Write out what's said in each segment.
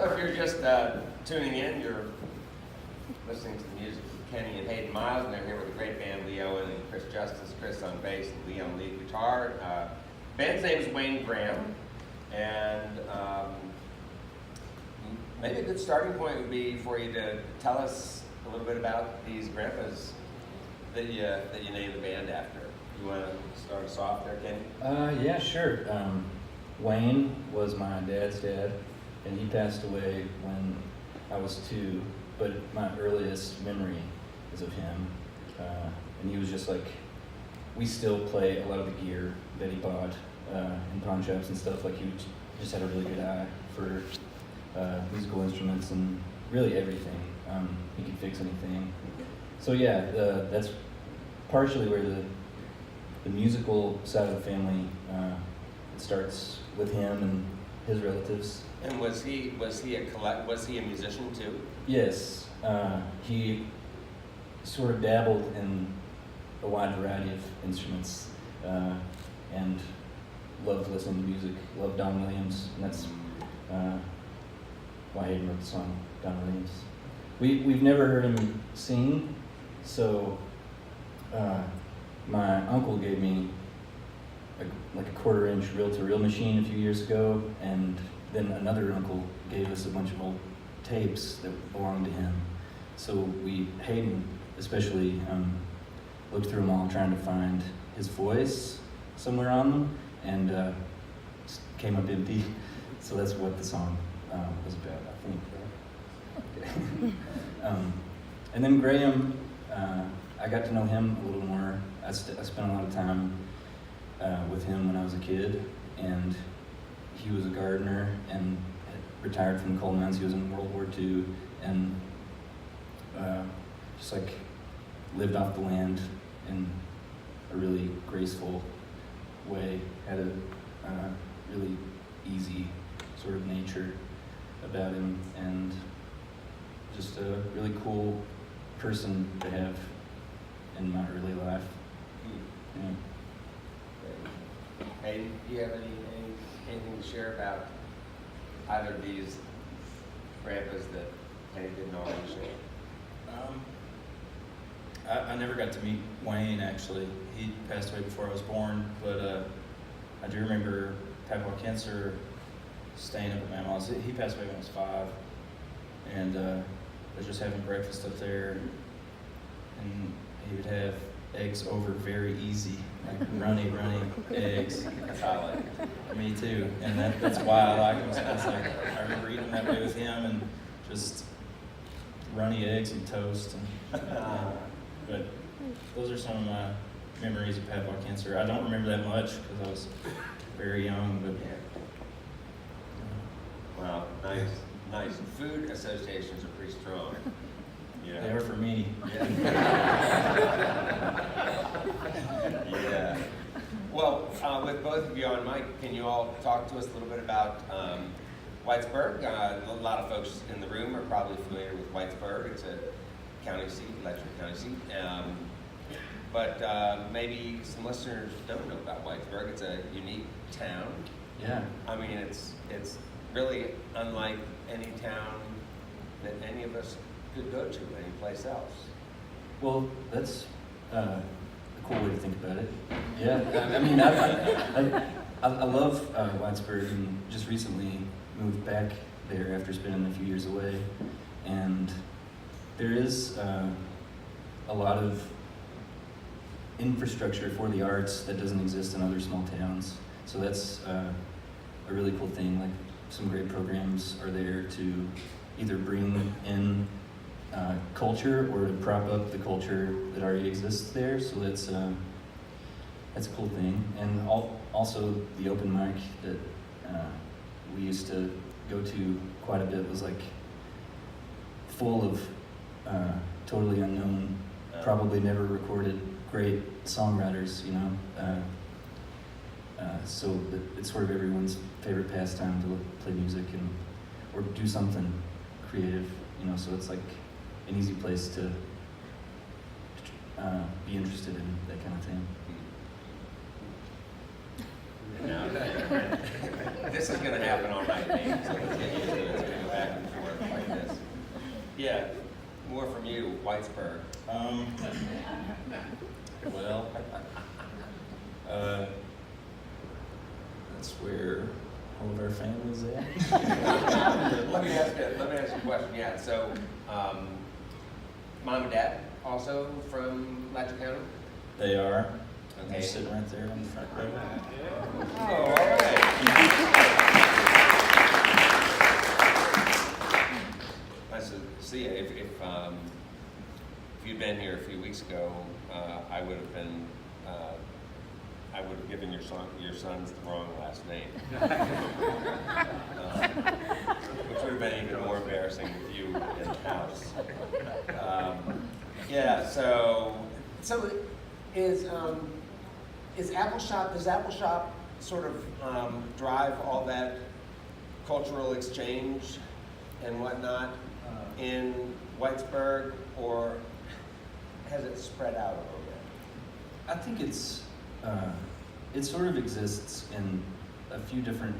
So if you're just tuning in, you're listening to the music of Kenny and Hayden Miles, and they're here with the great band Leo and Chris Justice, Chris on bass and Leo on lead guitar. Band's name is Wayne Graham, and maybe a good starting point would be for you to tell us a little bit about these grandpas that you named the band after. You want to start us off there, Kenny? Yeah, sure. Wayne was my dad's dad, and he passed away when I was 2, but my earliest memory is of him. And he was just like, we still play a lot of the gear that he bought in pawn shops and stuff. Like, he just had a really good eye for musical instruments and really everything. He could fix anything. So yeah, that's partially where the musical side of the family, it starts with him and his relatives. And was he a musician too? Yes, he sort of dabbled in a wide variety of instruments, and loved listening to music, loved Don Williams, and that's why Hayden wrote the song Don Williams. We've never heard him sing, so my uncle gave me a 1/4-inch reel-to-reel machine a few years ago, and then another uncle gave us a bunch of old tapes that belonged to him. So Hayden especially, looked through them all trying to find his voice somewhere on them, and came up empty. So that's what the song was about, I think. Okay. And then Graham, I got to know him a little more. I spent a lot of time with him when I was a kid, and he was a gardener and had retired from the coal mines. He was in World War II, and just like lived off the land in a really graceful way, had a really easy sort of nature about him, and just a really cool person to have in my early life. Yeah. Hey, do you have anything to share about either of these grandpas that Kenny didn't already share? I never got to meet Wayne, actually. He passed away before I was born, but I do remember Papa Kenser staying up at my mom's. He passed away when I was 5, and was just having breakfast up there, and he would have eggs over very easy, like runny eggs. That's how I like it. Me too, and that's why I like him. It's like, I remember eating that way with him, and just runny eggs and toast. And, but those are some of my memories of Papa Cancer. I don't remember that much because I was very young, but Well, nice. Food associations are pretty strong. they are for me. Yeah. Well, with both of you on mic, can you all talk to us a little bit about Whitesburg? A lot of folks in the room are probably familiar with Whitesburg. It's a county seat, Lexington County seat. But maybe some listeners don't know about Whitesburg. It's a unique town. Yeah. I mean, it's really unlike any town that any of us could go to anyplace else. Well, that's a cool way to think about it. Yeah, I mean, I love Whitesburg, and just recently moved back there after spending a few years away. And there is a lot of infrastructure for the arts that doesn't exist in other small towns. So that's a really cool thing. Like, some great programs are there to either bring in culture or to prop up the culture that already exists there. So that's a cool thing. And also the open mic that we used to go to quite a bit was like full of totally unknown, probably never recorded great songwriters, you know. So it's sort of everyone's favorite pastime to play music or do something creative, you know. So it's like an easy place to be interested in that kind of thing. This is going to happen all night, Nate, so let's get used to it. Let's go back. Yeah, more from you, Whitesburg. Well, that's where all of our family's at. Let me ask you a question. Yeah, so mom and dad also from Letcher County? They are. And Okay. they're sitting right there on the front row. Oh, all right. Nice to see you. If you'd been here a few weeks ago, I would have given your sons the wrong last name, which would have been even more embarrassing with you in the house. Yeah. So is Apple Shop? Does Apple Shop sort of drive all that cultural exchange and whatnot in Whitesburg, or has it spread out a little bit? I think it sort of exists in a few different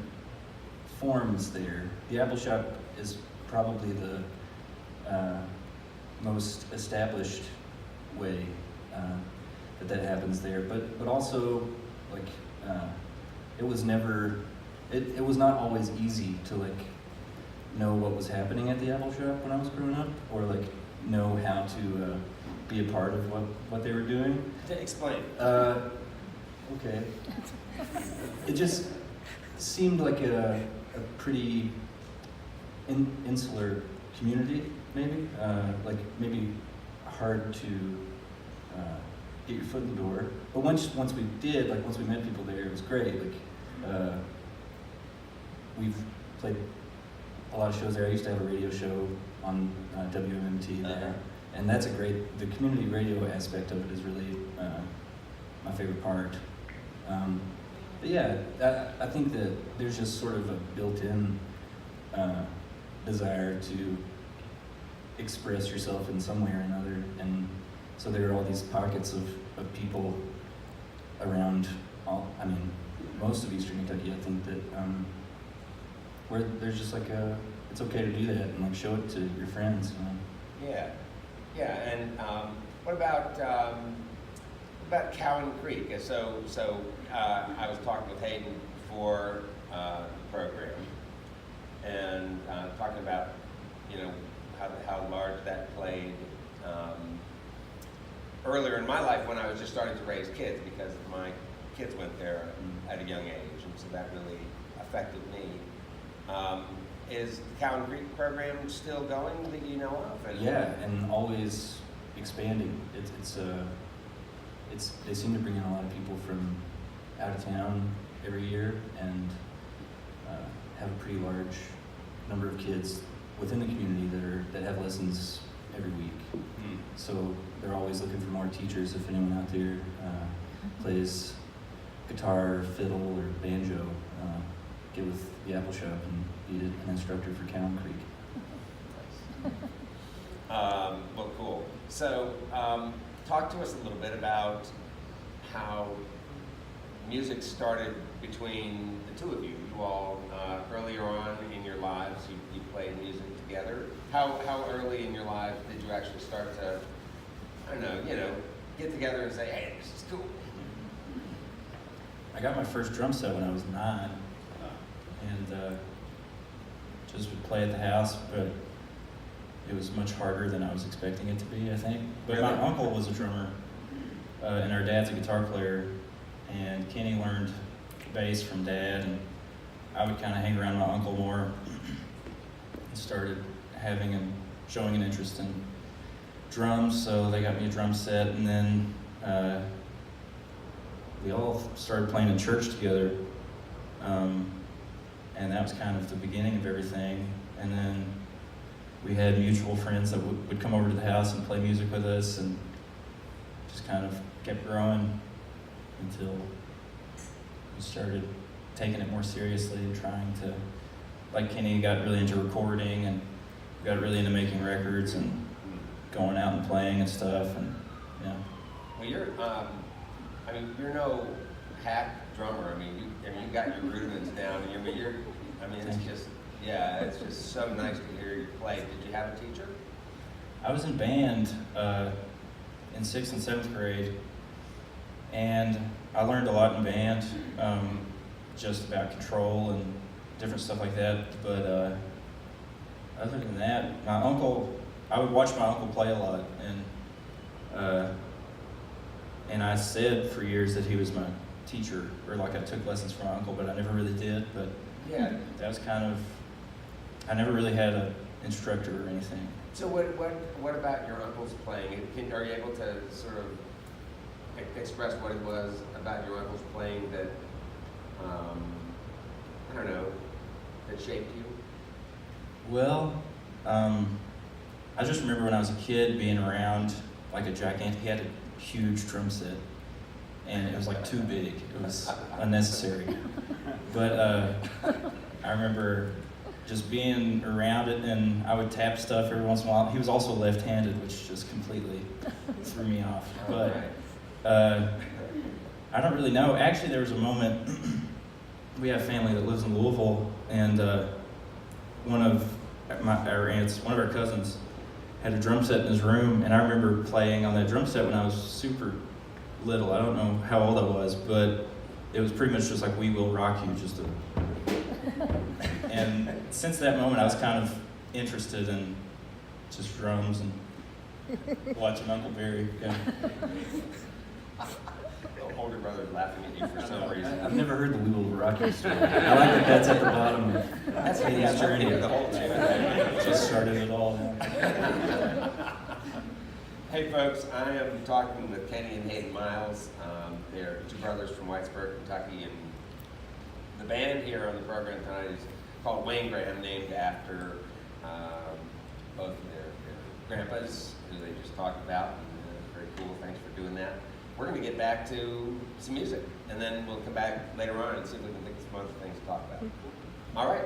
forms there. The Apple Shop is probably the most established way that happens there, but also like it was not always easy to like know what was happening at the Apple Shop when I was growing up, or like know how to be a part of what they were doing. To explain. Okay. It just seemed like a pretty insular community, maybe. Like maybe hard to get your foot in the door. But once we did, like once we met people there, it was great. Like we've played a lot of shows there. I used to have a radio show on WMMT there, and that's the community radio aspect of it is really my favorite part. But yeah, I think that there's just sort of a built-in desire to express yourself in some way or another, and so there are all these pockets of people around most of Eastern Kentucky. I think that where there's just like it's okay to do that and like show it to your friends, you know? Yeah, and what about Cowan Creek? So I was talking with Hayden before the program, and talking about how large that played earlier in my life when I was just starting to raise kids, because my kids went there at a young age, and so that really affected me. Is the Cowan Creek program still going that you know of? Yeah, and always expanding. They seem to bring in a lot of people from out of town every year, and have a pretty large number of kids within the community that have lessons every week. So they're always looking for more teachers. If anyone out there plays guitar, fiddle, or banjo, get with the Apple Shop and be an instructor for Cowan Creek. Well, cool. So, talk to us a little bit about how music started between the two of you. You all, earlier on in your lives, you played music together. How early in your life did you actually start to, I don't know, get together and say, hey, this is cool? I got my first drum set when I was 9, and just would play at the house, but it was much harder than I was expecting it to be, I think. But my uncle was a drummer, and our dad's a guitar player, and Kenny learned bass from Dad, and I would kind of hang around my uncle more and started showing an interest in drums, so they got me a drum set, and then we all started playing in church together, and that was kind of the beginning of everything. And then we had mutual friends that would come over to the house and play music with us, and just kind of kept growing until we started taking it more seriously and trying to, like Kenny got really into recording and got really into making records and going out and playing and stuff, and yeah. Well, you're no hack drummer. You got your rudiments down. It's just so nice to hear you play. Did you have a teacher? I was in band in 6th and 7th grade, and I learned a lot in band, just about control and different stuff like that. But other than that, I would watch my uncle play a lot, and I said for years that he was my teacher, or like I took lessons from my uncle, but I never really did. But Yeah. that was kind of, I never really had an instructor or anything. So what about your uncle's playing? Are you able to sort of express what it was about your uncle's playing that, I don't know, that shaped you? Well, I just remember when I was a kid being around like a gigantic, he had a huge drum set, and it was like too big. It was unnecessary. But I remember just being around it, and I would tap stuff every once in a while. He was also left-handed, which just completely threw me off. But I don't really know. Actually, there was a moment, we have family that lives in Louisville, and one of our aunts, one of our cousins, had a drum set in his room, and I remember playing on that drum set when I was super little. I don't know how old I was, but it was pretty much just like "We Will Rock You," and since that moment, I was kind of interested in just drums and watching Uncle Barry. Yeah. The older brother's laughing at you for some reason. I've never heard the We Will Rock You story. I like that that's at the bottom of That's Katie's journey. The whole tune. Just started it all. Hey folks, I am talking with Kenny and Hayden Miles. They're two brothers from Whitesburg, Kentucky, and the band here on the program tonight is called Wayne Graham, named after both of their grandpas, who they just talked about. And, very cool. Thanks for doing that. We're going to get back to some music, and then we'll come back later on and see if we can think of some other things to talk about. All right.